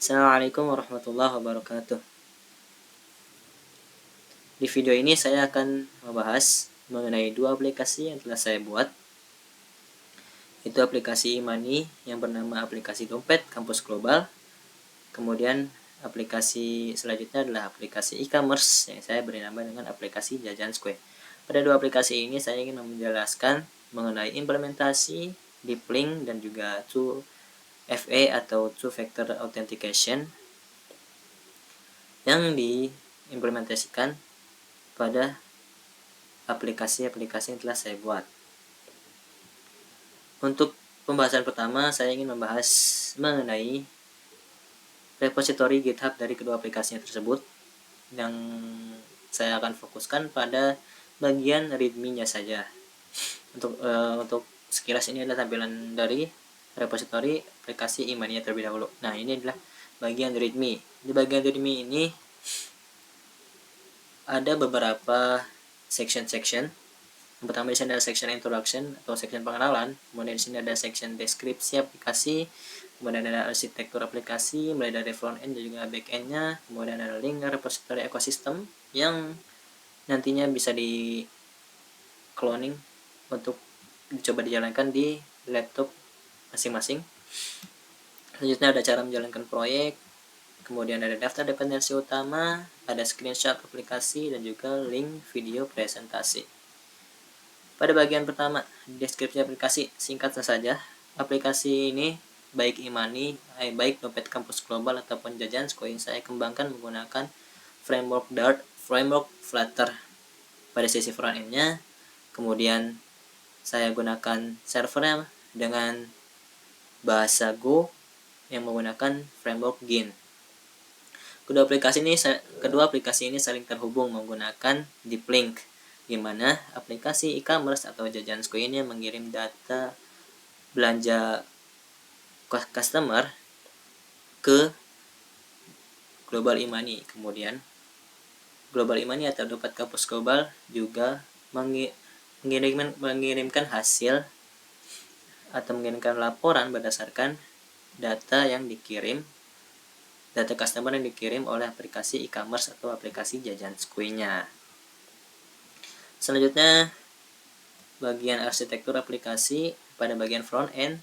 Assalamualaikum warahmatullahi wabarakatuh. Di video ini saya akan membahas mengenai dua aplikasi yang telah saya buat. Itu aplikasi e-money yang bernama aplikasi Dompet Kampus Global. Kemudian aplikasi selanjutnya adalah aplikasi e-commerce yang saya beri nama dengan aplikasi Jajan Square. Pada dua aplikasi ini saya ingin menjelaskan mengenai implementasi, deep link, dan juga 2FA atau Two Factor Authentication yang diimplementasikan pada aplikasi-aplikasi yang telah saya buat. Untuk pembahasan pertama, saya ingin membahas mengenai repositori GitHub dari kedua aplikasi tersebut, yang saya akan fokuskan pada bagian readme-nya saja. Untuk sekilas ini adalah tampilan dari repositori aplikasi e-money terlebih dahulu. Nah, ini adalah bagian readme. Di bagian readme ini ada beberapa section. Yang pertama di sini ada section introduction atau section pengenalan, kemudian di sini ada section deskripsi aplikasi, kemudian ada arsitektur aplikasi mulai dari front end dan juga back end-nya, kemudian ada link repository ekosistem yang nantinya bisa di cloning untuk dicoba dijalankan di laptop masing-masing. Selanjutnya ada cara menjalankan proyek, kemudian ada daftar dependensi utama, ada screenshot aplikasi, dan juga link video presentasi. Pada bagian pertama, deskripsi aplikasi, singkat saja. Aplikasi ini baik e-money, baik Dompet Kampus Global ataupun Jajan Square, saya kembangkan menggunakan framework Dart, framework Flutter pada sisi front end-nya. Kemudian saya gunakan servernya dengan bahasa Go yang menggunakan framework Gin. Kedua aplikasi ini saling terhubung menggunakan deep link, di mana aplikasi e-commerce atau Jajan Square ini mengirim data belanja customer ke Global e-money. Kemudian Global e-money atau Dompet Kampus Global juga mengirimkan hasil atau mengirimkan laporan berdasarkan data customer yang dikirim oleh aplikasi e-commerce atau aplikasi Jajan Square-nya. Selanjutnya, bagian arsitektur aplikasi pada bagian front end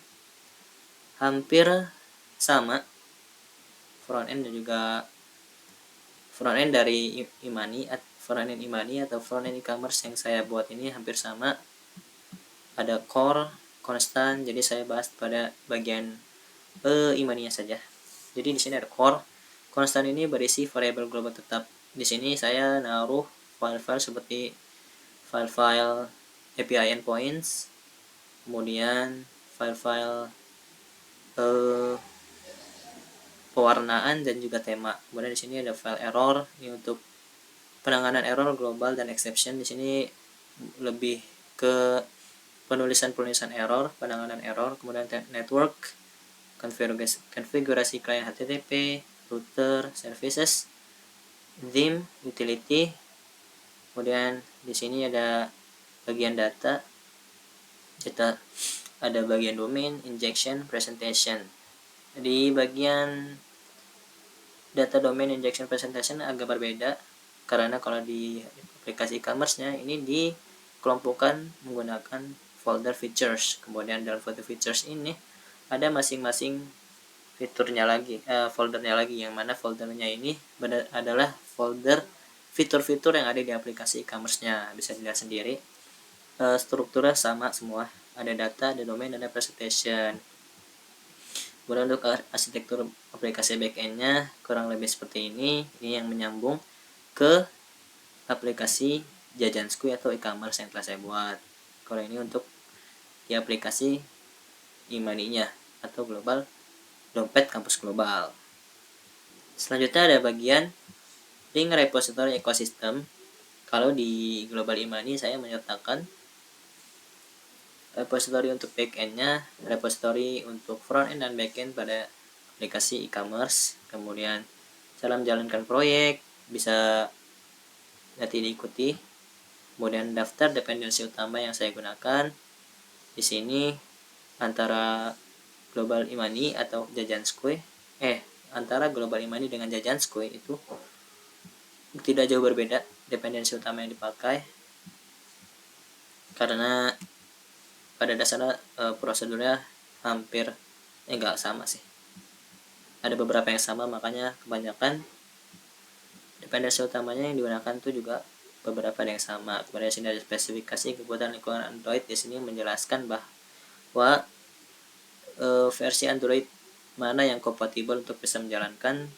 hampir sama. Front end dan juga front end dari e-money, front end e-money atau front end e-commerce yang saya buat ini hampir sama. Ada core, constant, jadi saya bahas pada bagian e-money-nya saja. Jadi di sini ada core, constant ini berisi variabel global tetap. Di sini saya naruh file-file seperti file-file API endpoints, kemudian file-file pewarnaan dan juga tema. Kemudian di sini ada file error, ini untuk penanganan error global dan exception. Di sini lebih ke penulisan error, penanganan error, kemudian network, konfigurasi klien HTTP, router, services, theme, utility. Kemudian di sini ada bagian data, ada bagian domain, injection, presentation. Di bagian data domain, injection, presentation agak berbeda, karena kalau di aplikasi e-commerce-nya ini dikelompokkan menggunakan folder features. Kemudian dalam folder features ini ada masing-masing fiturnya lagi, foldernya lagi, yang mana foldernya ini adalah folder fitur-fitur yang ada di aplikasi e-commerce-nya. Bisa dilihat sendiri, strukturnya sama semua, ada data, ada domain, ada presentation. Kemudian untuk arsitektur aplikasi backend-nya kurang lebih seperti ini yang menyambung ke aplikasi Jajan Square atau e-commerce yang telah saya buat. Kalau ini untuk di aplikasi e-money-nya atau global Dompet Kampus Global. Selanjutnya ada bagian link repository ekosistem. Kalau di Global e-money saya menyertakan repository untuk backend-nya, repository untuk front end dan backend pada aplikasi e-commerce. Kemudian cara menjalankan proyek bisa nanti diikuti. Kemudian daftar dependensi utama yang saya gunakan di sini antara Global e-money atau Jajan Square, antara Global e-money dengan Jajanskoy itu tidak jauh berbeda dependensi utama yang dipakai, karena pada dasarnya prosedurnya hampir enggak sama sih. Ada beberapa yang sama, makanya kebanyakan dependensi utamanya yang digunakan itu juga beberapa yang sama. Kemudian di sini ada spesifikasi kebutuhan lingkungan Android. Di sini menjelaskan bahwa versi Android mana yang kompatibel untuk bisa menjalankan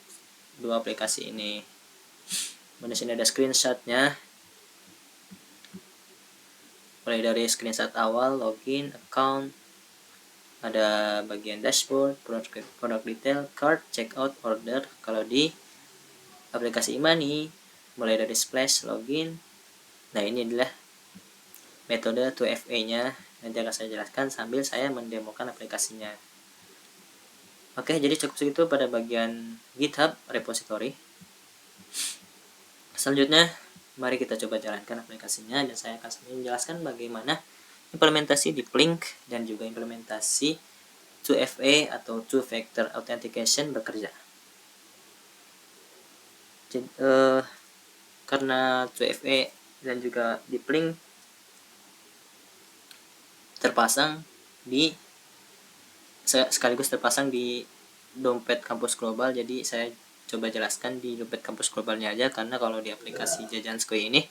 dua aplikasi ini. Kemudian di sini ada screenshotnya, mulai dari screenshot awal, login, account, ada bagian dashboard, product detail, cart, checkout, order. Kalau di aplikasi e-money mulai dari splash, login. Nah, ini adalah metode 2FA nya, nanti akan saya jelaskan sambil saya mendemokan aplikasinya. Oke, jadi cukup segitu pada bagian GitHub repository. Selanjutnya mari kita coba jalankan aplikasinya, dan saya akan menjelaskan bagaimana implementasi di Plink dan juga implementasi 2FA atau Two Factor Authentication bekerja. Jadi, karena 2FA dan juga di Plink sekaligus terpasang di dompet kampus global, jadi saya coba jelaskan di dompet kampus globalnya aja, karena kalau di aplikasi Jajanskoy ini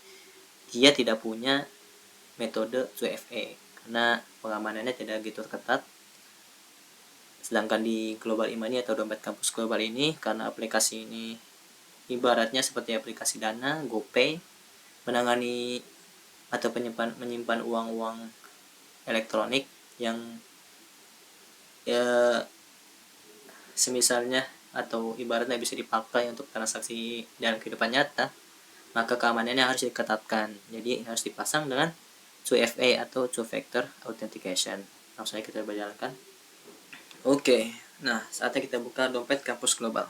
dia tidak punya metode 2FA karena pengamanannya tidak gitu ketat. Sedangkan di Global e-money atau dompet kampus global ini, karena aplikasi ini ibaratnya seperti aplikasi Dana, GoPay, menangani atau menyimpan uang-uang elektronik yang ya semisalnya atau ibaratnya bisa dipakai untuk transaksi dalam kehidupan nyata, maka keamanannya harus diketatkan. Jadi harus dipasang dengan 2FA atau Two Factor Authentication. Langsung saja kita berjalankan. Oke, nah saatnya kita buka dompet kampus global.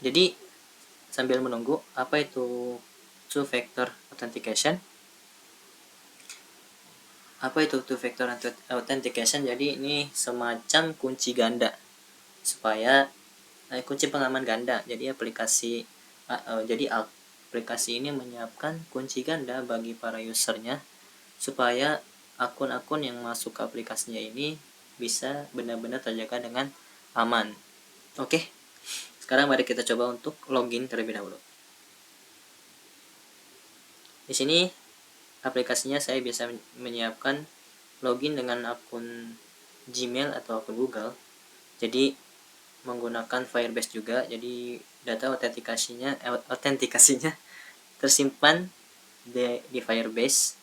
Jadi sambil menunggu, apa itu Two Factor Authentication? Apa itu Two Factor Authentication? Jadi ini semacam kunci ganda, supaya kunci pengaman ganda. Jadi aplikasi ini menyiapkan kunci ganda bagi para usernya, supaya akun-akun yang masuk ke aplikasinya ini bisa benar-benar terjaga dengan aman. Oke, sekarang mari kita coba untuk login terlebih dahulu. Di sini aplikasinya saya bisa menyiapkan login dengan akun Gmail atau akun Google. Jadi menggunakan Firebase juga. Jadi data autentikasinya tersimpan di Firebase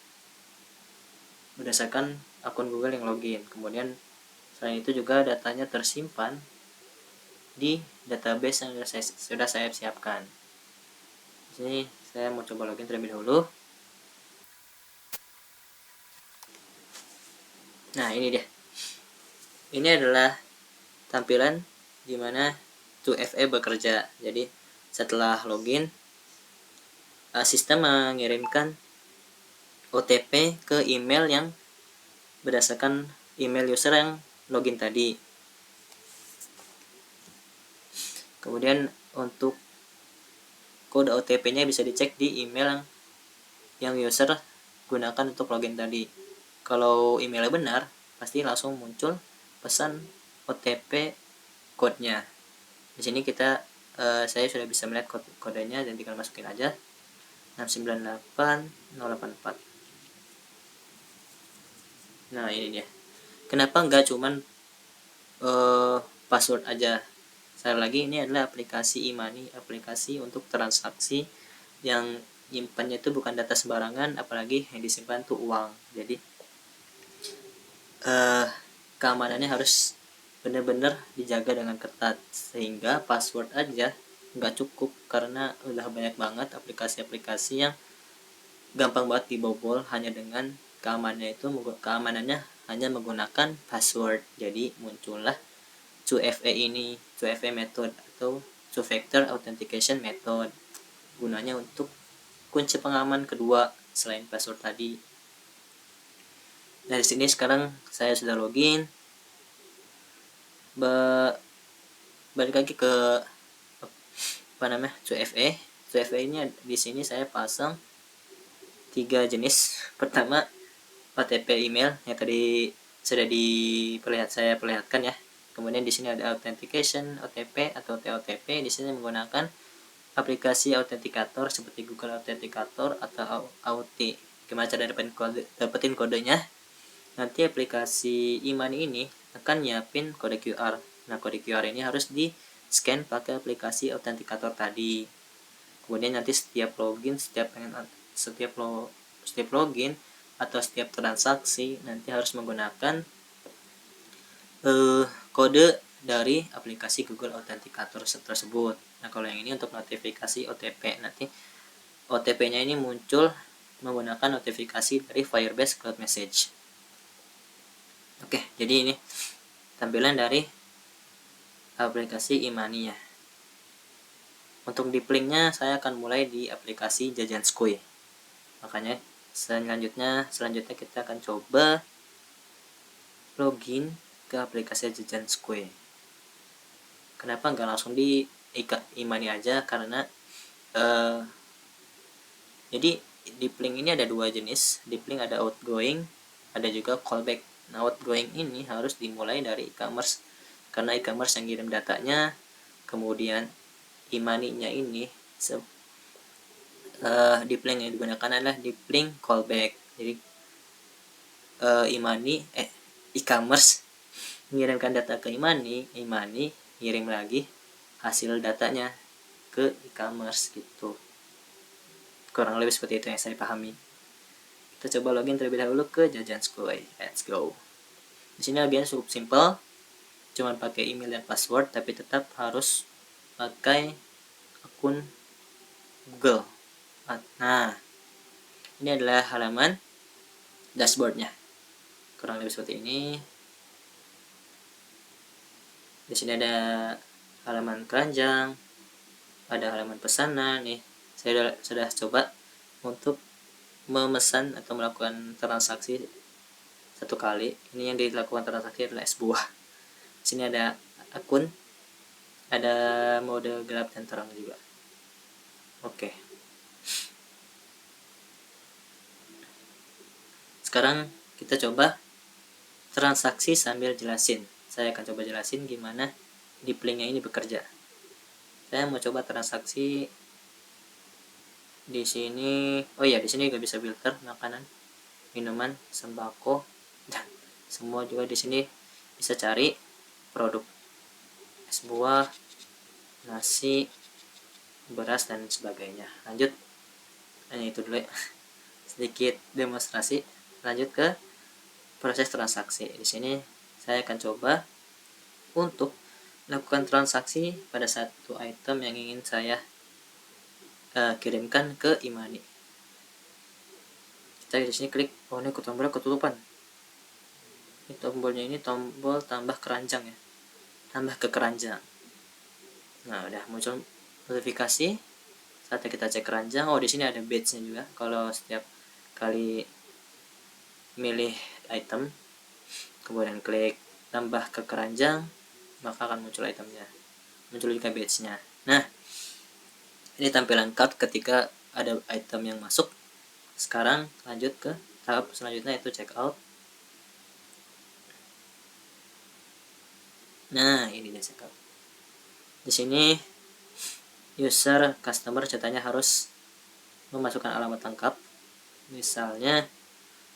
berdasarkan akun Google yang login. Kemudian selain itu juga datanya tersimpan di database yang sudah saya siapkan. Di sini saya mau coba login terlebih dahulu. Nah, ini dia. Ini adalah tampilan di mana 2FA bekerja. Jadi setelah login, sistem mengirimkan OTP ke email yang berdasarkan email user yang login tadi. Kemudian untuk kode OTP-nya bisa dicek di email yang user gunakan untuk login tadi. Kalau emailnya benar, pasti langsung muncul pesan OTP kodenya. Di sini saya sudah bisa melihat kodenya dan tinggal masukin aja 698084. Nah, ini dia. Kenapa nggak cuman password aja? Sekali lagi, ini adalah aplikasi e-money, aplikasi untuk transaksi yang nyimpannya itu bukan data sembarangan, apalagi yang disimpan tuh uang. Jadi keamanannya harus benar-benar dijaga dengan ketat, sehingga password aja nggak cukup, karena udah banyak banget aplikasi-aplikasi yang gampang banget dibobol hanya dengan keamanannya hanya menggunakan password. Jadi muncullah 2FA ini, 2FA method atau Two Factor Authentication method, gunanya untuk kunci pengaman kedua selain password tadi. Dari sini sekarang saya sudah login. Balik lagi ke apa namanya, 2FA. 2FA ini di sini saya pasang 3 jenis. Pertama, OTP email yang tadi sudah saya perlihatkan ya. Kemudian di sini ada authentication OTP atau TOTP. Di sini menggunakan aplikasi autentikator seperti Google Authenticator atau Auth. Gimana cara dapetin kodenya? Nanti aplikasi e-money ini akan nyiapin kode QR. Nah, kode QR ini harus di scan pakai aplikasi autentikator tadi. Kemudian nanti setiap login, setiap login atau setiap transaksi nanti harus menggunakan kode dari aplikasi Google Authenticator tersebut. Nah, kalau yang ini untuk notifikasi OTP, nanti OTP-nya ini muncul menggunakan notifikasi dari Firebase Cloud Message. Oke, jadi ini tampilan dari aplikasi e-money ya. Untuk di linknya saya akan mulai di aplikasi Jajanskoy. Makanya selanjutnya kita akan coba login ke aplikasi Jajanskoy. Kenapa nggak langsung di e-money aja? Karena jadi di link ini ada 2 jenis. Di link ada outgoing, ada juga callback. Nah, outgoing ini harus dimulai dari e-commerce karena e-commerce yang kirim datanya. Kemudian e-money-nya ini di link yang digunakan adalah di link callback. Jadi e-commerce mengirimkan data ke e-money ngirim lagi hasil datanya ke e-commerce gitu. Kurang lebih seperti itu yang saya pahami. Kita coba login terlebih dahulu ke Jajanskoy. Let's go. Di sini bagian cukup simple, cuman pakai email dan password, tapi tetap harus pakai akun Google. Nah, ini adalah halaman dashboardnya. Kurang lebih seperti ini. Di sini ada halaman keranjang, ada halaman pesanan nih. Saya sudah coba untuk memesan atau melakukan transaksi 1 kali. Ini yang dilakukan transaksi adalah es buah. Di sini ada akun, ada mode gelap dan terang juga. Oke. Sekarang kita coba transaksi sambil jelasin. Saya akan coba jelasin gimana di linknya ini bekerja. Saya mau coba transaksi di sini. Oh iya, di sini juga bisa filter makanan, minuman, sembako, dan semua juga di sini bisa cari produk es buah, nasi, beras dan sebagainya. Lanjut. Hanya itu dulu ya. Sedikit demonstrasi. Lanjut ke proses transaksi. Di sini saya akan coba untuk melakukan transaksi pada satu item yang ingin saya kirimkan ke e-money. Kita di sini klik. Oh, ini tombolnya ketutupan. Ini tombolnya ini tombol tambah keranjang ya. Tambah ke keranjang. Nah, udah muncul notifikasi. Saatnya kita cek keranjang. Oh, di sini ada badge-nya juga. Kalau setiap kali milih item, kemudian klik tambah ke keranjang, maka akan muncul itemnya, muncul juga badge-nya. Nah, ini tampilan cart ketika ada item yang masuk. Sekarang lanjut ke tahap selanjutnya, yaitu check out. Nah, ini dia check out. Di sini customer ceritanya harus memasukkan alamat lengkap. Misalnya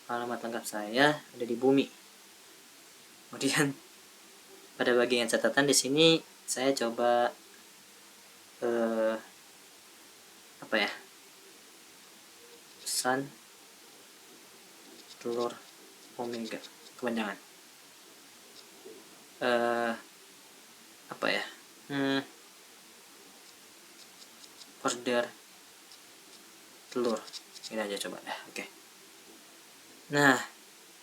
alamat lengkap saya ada di Bumi. Kemudian pada bagian catatan di sini saya coba pesan telur omega kepanjangan order telur ini aja coba dah. Oke. Nah,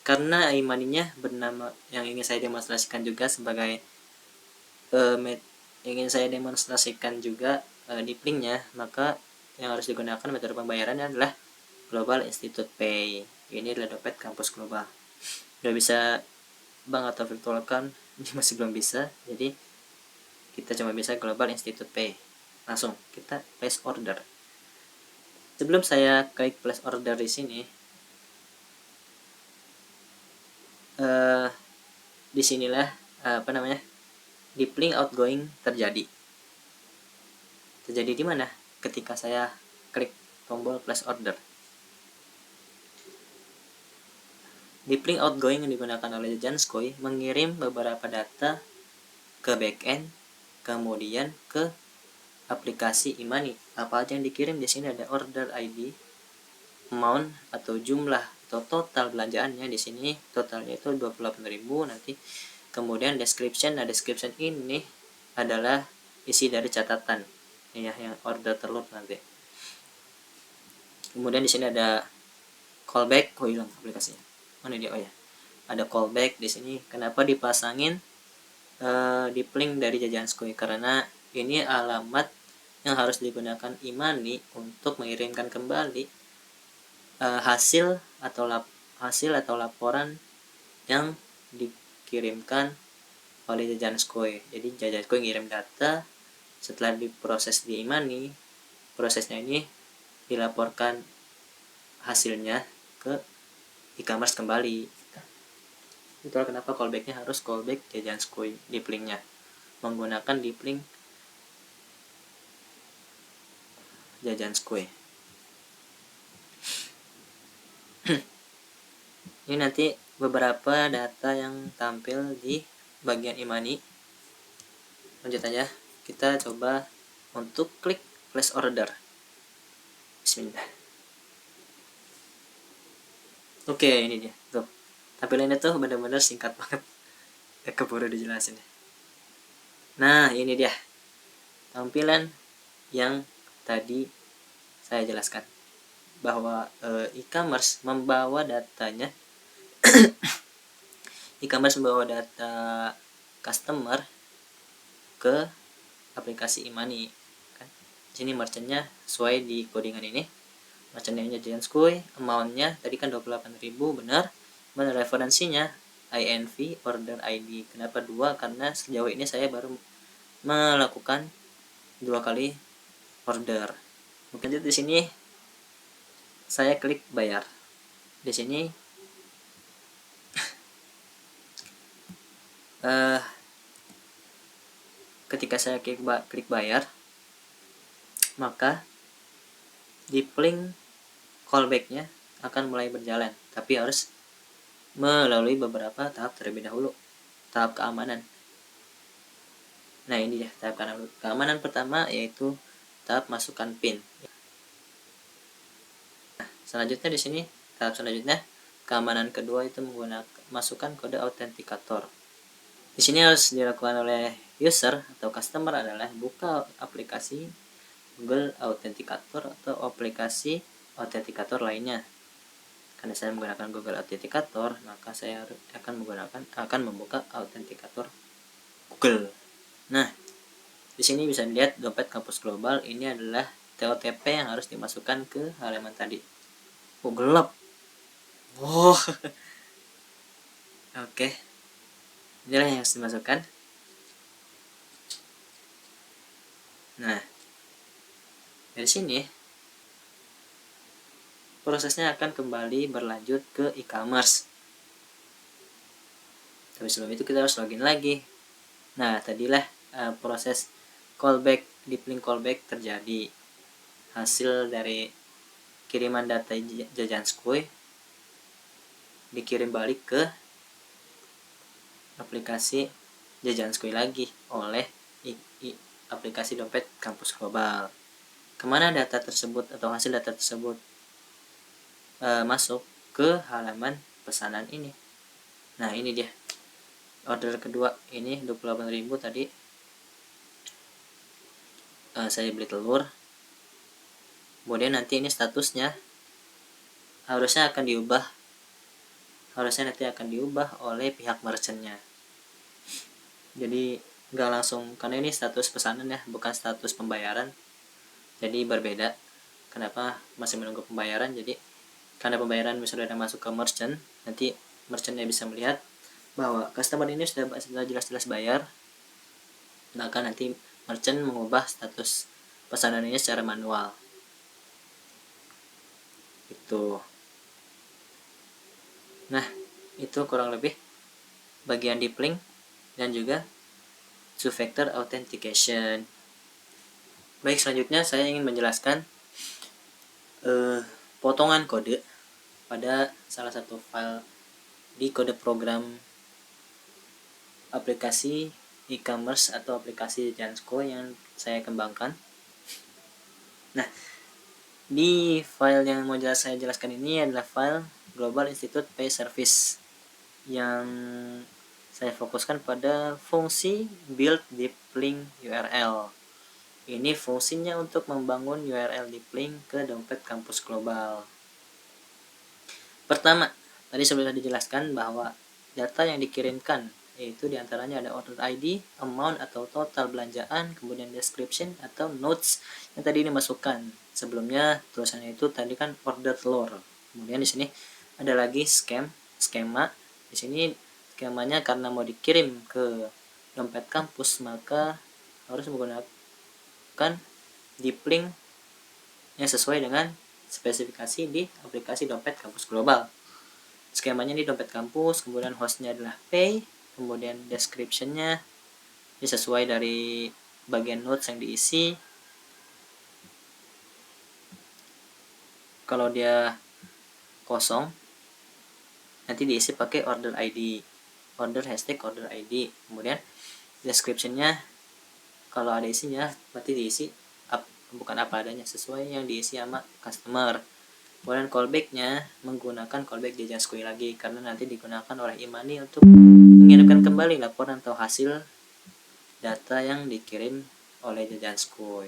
karena e-money-nya bernama yang ingin saya demonstrasikan juga sebagai di linknya, maka yang harus digunakan metode pembayarannya adalah Global Institute Pay. Ini adalah dompet kampus global. nggak bisa bank atau virtual account ini masih belum bisa, jadi kita cuma bisa Global Institute Pay. Langsung kita place order. Sebelum saya klik place order di sini, disinilah deepling outgoing terjadi di mana ketika saya klik tombol place order. Deepling outgoing yang digunakan oleh Janskoy mengirim beberapa data ke backend, kemudian ke aplikasi e-money. Apa aja yang dikirim di sini ada order ID, amount atau jumlah atau total belanjaannya di sini totalnya itu 28.000 nanti. Kemudian description. Nah, description ini adalah isi dari catatan ya yang order terload nanti. Kemudian di sini ada callback. Oh, hilang aplikasinya. Mana dia? Oh ya. Ada callback di sini. Kenapa dipasangin deepling dari Janskoy? Karena ini alamat yang harus digunakan e-money untuk mengirimkan kembali hasil atau laporan yang dikirimkan oleh Janskoy. Jadi Janskoy ngirim data, setelah diproses di e-money, prosesnya ini dilaporkan hasilnya ke e-commerce kembali. Itulah kenapa callbacknya harus callback Janskoy deeplingnya, menggunakan deepling Janskoy. Ini nanti beberapa data yang tampil di bagian e-money. Lanjut aja, kita coba untuk klik place order. Bismillah. Oke, ini dia. Tuh. Tampilannya tuh benar-benar singkat banget. Keburu dijelasin. Nah, ini dia. Tampilan yang tadi saya jelaskan. Bahwa e-commerce membawa datanya e-commerce membawa data customer ke aplikasi e-money kan. Sini merchantnya sesuai di codingan ini. Merchant name-nya Janskoy, amount-nya tadi kan 28.000 benar. Dan referensinya INV order ID. Kenapa 2? Karena sejauh ini saya baru melakukan 2 kali order. Mungkin di sini saya klik bayar. Di sini ketika saya klik bayar, maka deepling callback-nya akan mulai berjalan, tapi harus melalui beberapa tahap terlebih dahulu. Tahap keamanan. Nah, ini ya tahap keamanan pertama, yaitu tahap masukkan PIN. Nah, selanjutnya di sini tahap selanjutnya keamanan kedua itu menggunakan masukkan kode autentikator. Di sini harus dilakukan oleh user atau customer adalah buka aplikasi Google Authenticator atau aplikasi autentikator lainnya. Karena saya menggunakan Google Authenticator, maka saya akan membuka autentikator Google. Nah, di sini bisa dilihat dompet kampus global ini adalah TOTP yang harus dimasukkan ke halaman tadi. Oh, gelap. Oh. Oke. Inilah yang harus dimasukkan. Nah, dari sini prosesnya akan kembali berlanjut ke e-commerce. Tapi sebelum itu kita harus login lagi. Nah, tadilah proses callback, deepling callback terjadi. Hasil dari kiriman data Janskoy dikirim balik ke aplikasi Janskoy lagi oleh aplikasi dompet kampus global. Kemana data tersebut atau hasil data tersebut masuk ke halaman pesanan ini. Nah, ini dia order kedua, ini 28.000 tadi saya beli telur. Kemudian nanti ini statusnya harusnya nanti akan diubah oleh pihak merchantnya. Jadi nggak langsung, karena ini status pesanan ya, bukan status pembayaran, jadi berbeda. Kenapa masih menunggu pembayaran? Jadi karena pembayaran sudah ada masuk ke merchant, nanti merchantnya bisa melihat bahwa customer ini sudah jelas-jelas bayar, maka nanti merchant mengubah status pesanannya secara manual. Itu. Nah, itu kurang lebih bagian deep link dan juga two-factor authentication. Baik, selanjutnya saya ingin menjelaskan potongan kode pada salah satu file di kode program aplikasi e-commerce atau aplikasi Jajansko yang saya kembangkan. Nah, di file yang mau saya jelaskan ini adalah file Global Institute Pay Service yang saya fokuskan pada fungsi build deep link URL. Ini fungsinya untuk membangun URL deep link ke dompet kampus global. Pertama, tadi sudah dijelaskan bahwa data yang dikirimkan yaitu diantaranya ada order ID, amount atau total belanjaan, kemudian description atau notes yang tadi dimasukkan. Sebelumnya tulisannya itu tadi kan order telur. Kemudian di sini ada lagi skema. Di sini skemanya karena mau dikirim ke dompet kampus maka harus menggunakan deep link yang sesuai dengan spesifikasi di aplikasi dompet kampus global. Skemanya di dompet kampus, kemudian hostnya adalah pay, kemudian descriptionnya sesuai dari bagian notes yang diisi. Kalau dia kosong, nanti diisi pakai order ID, order ID. Kemudian descriptionnya kalau ada isinya berarti diisi bukan apa adanya, sesuai yang diisi sama customer. Kemudian callbacknya menggunakan callback Jajansko lagi karena nanti digunakan oleh Imani untuk mengirimkan kembali laporan atau hasil data yang dikirim oleh Jajansko.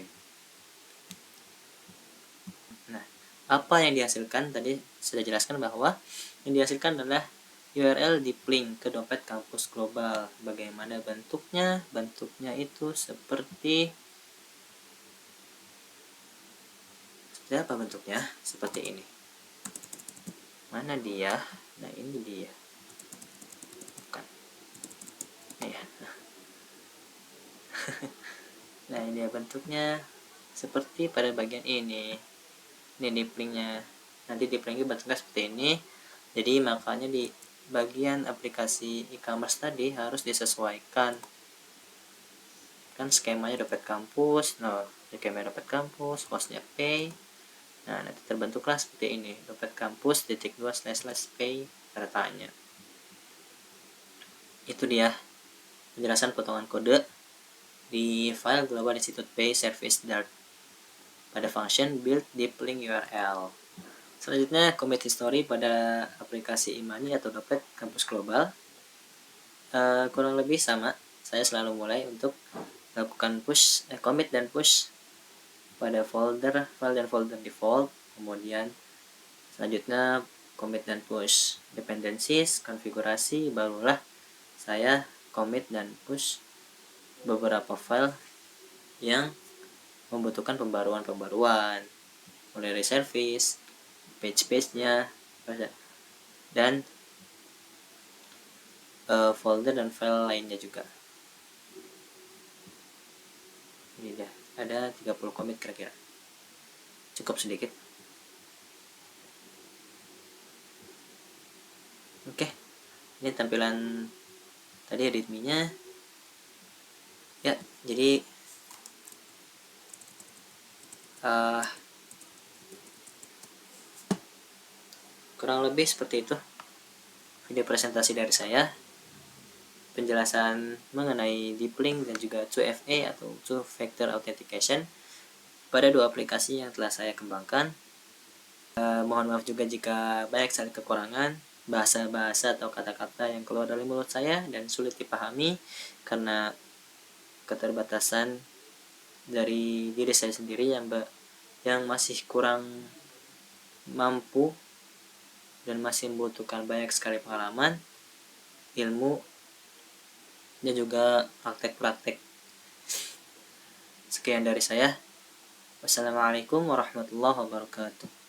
Nah, apa yang dihasilkan tadi sudah jelaskan bahwa yang dihasilkan adalah URL deep link ke dompet kampus global. Bagaimana bentuknya? Bentuknya itu seperti apa bentuknya? Seperti ini. Mana dia? Nah, ini dia. Bukan. Ya. Nah, ini dia bentuknya seperti pada bagian ini. Ini deep linknya. Nanti deep linknya bentuknya seperti ini. Jadi makanya di bagian aplikasi e-commerce tadi harus disesuaikan. Kan skemanya dompet kampus. Nah, skemanya dompet kampus, hostnya pay. Nah, nanti terbentuklah seperti ini. Dompet kampus _2/pay tanya. Itu dia penjelasan potongan kode di file Global Institute Pay Service Dart pada function build deep link URL. Selanjutnya commit history pada aplikasi Imani atau dompet kampus global. Kurang lebih sama. Saya selalu mulai untuk lakukan commit dan push pada file dan folder default. Kemudian selanjutnya commit dan push dependencies, konfigurasi, barulah saya commit dan push beberapa file yang membutuhkan pembaruan, mulai dari service, page-nya, dan folder dan file lainnya juga. Ini dia, ada 30 commit kira-kira. Cukup sedikit. Oke, ini tampilan tadi readme-nya. Ya, jadi kurang lebih seperti itu video presentasi dari saya, penjelasan mengenai deep link dan juga 2FA atau two factor authentication pada dua aplikasi yang telah saya kembangkan. Mohon maaf juga jika banyak sekali kekurangan bahasa-bahasa atau kata-kata yang keluar dari mulut saya dan sulit dipahami karena keterbatasan dari diri saya sendiri yang masih kurang mampu dan masih membutuhkan banyak sekali pengalaman, ilmu, dan juga praktek-praktek. Sekian dari saya. Wassalamualaikum warahmatullahi wabarakatuh.